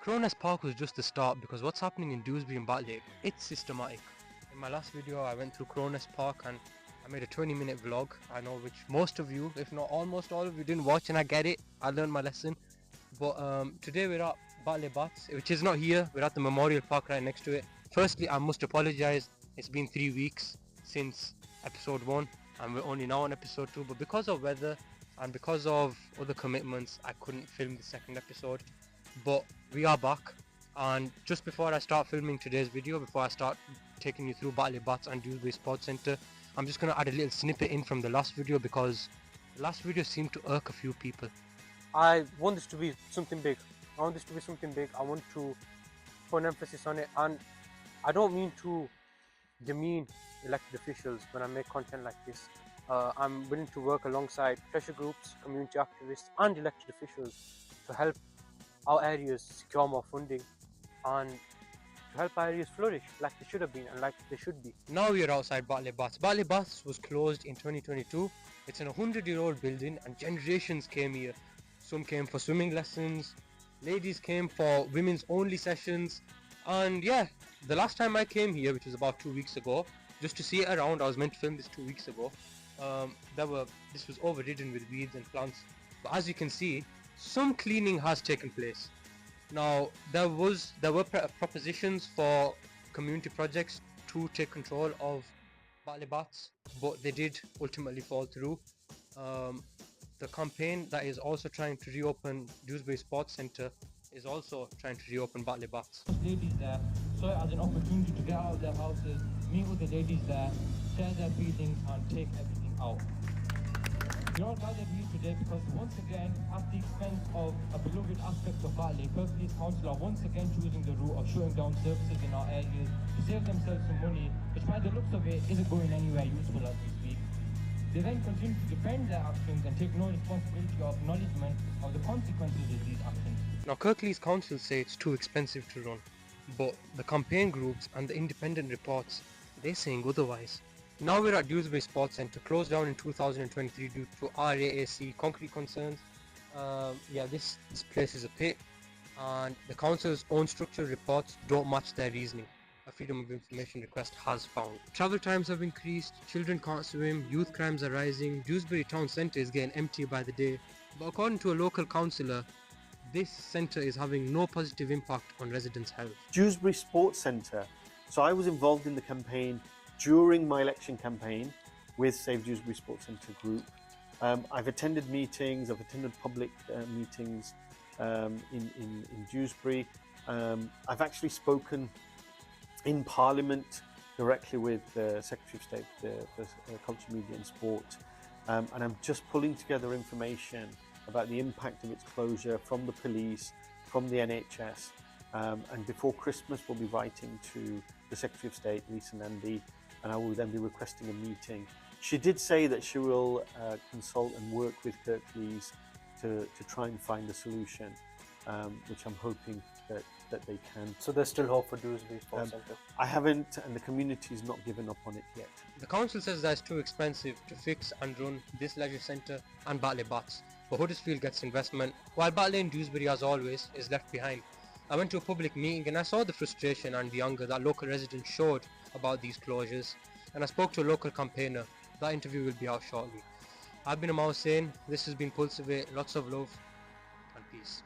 Cronus Park was just the start because what's happening in Dewsbury and Batley, it's systematic. In my last video I went through Cronus Park and I made a 20-minute vlog. I know which most of you, if not almost all of you, didn't watch, and I get it. I learned my lesson. But today we're at Batley Bats, which is not here. We're at the Memorial Park right next to it. Firstly, I must apologise. It's been 3 weeks since episode 1 and we're only now on episode 2. But because of weather and because of other commitments, I couldn't film the second episode. But we are back, and just before I start filming today's video, before I start taking you through Batley Bats and Dewsbury Sports Centre, I'm just going to add a little snippet in from the last video because the last video seemed to irk a few people. I want this to be something big. I want to put an emphasis on it, and I don't mean to demean elected officials when I make content like this. I'm willing to work alongside pressure groups, community activists and elected officials to help our areas secure more funding and to help our areas flourish like they should have been and like they should be. Now we are outside Batley Bats. Batley Bats was closed in 2022. It's an 100-year-old building and generations came here. Some came for swimming lessons, ladies came for women's only sessions, and yeah, the last time I came here, which was about 2 weeks ago, just to see it around, I was meant to film this 2 weeks ago, this was overridden with weeds and plants. But as you can see, some cleaning has taken place. Now there were propositions for community projects to take control of Batley Bats, but they did ultimately fall through. The campaign that is also trying to reopen Dewsbury Sports Centre is also trying to reopen Batley Bats. Ladies there saw it as an opportunity to get out of their houses, meet with the ladies there, share their feelings and take everything out. We're all gathered here today because once again, at the expense of a beloved aspect of Batley, Kirklees Council are once again choosing the route of shutting down services in our areas to save themselves some money, which by the looks of it isn't going anywhere useful as we speak. They then continue to defend their actions and take no responsibility or acknowledgement of the consequences of these actions. Now Kirklees Council say it's too expensive to run, but the campaign groups and the independent reports, they're saying otherwise. Now we're at Dewsbury Sports Centre, closed down in 2023 due to RAAC concrete concerns. This place is a pit, and the council's own structural reports don't match their reasoning. A Freedom of Information request has found. Travel times have increased, children can't swim, youth crimes are rising, Dewsbury Town Centre is getting empty by the day. But according to a local councillor, this centre is having no positive impact on residents' health. Dewsbury Sports Centre. So I was involved in the campaign during my election campaign with Save Dewsbury Sports Centre group. I've attended meetings, I've attended public meetings in Dewsbury. I've actually spoken in Parliament directly with the Secretary of State for Culture, Media and Sport, and I'm just pulling together information about the impact of its closure from the police, from the NHS, and before Christmas we'll be writing to the Secretary of State, Lisa Nandy, and I will then be requesting a meeting. She did say that she will consult and work with Kirklees to try and find a solution, which I'm hoping that they can. So there's still hope for Dewsbury Sports Centre? I haven't, and the community's not given up on it yet. The council says that it's too expensive to fix and run this leisure centre and Batley Bats, but Huddersfield gets investment, while Batley and Dewsbury, as always, is left behind. I went to a public meeting and I saw the frustration and the anger that local residents showed about these closures, and I spoke to a local campaigner. That interview will be out shortly. I've been Amal Hussain, this has been Pulsivate, lots of love and peace.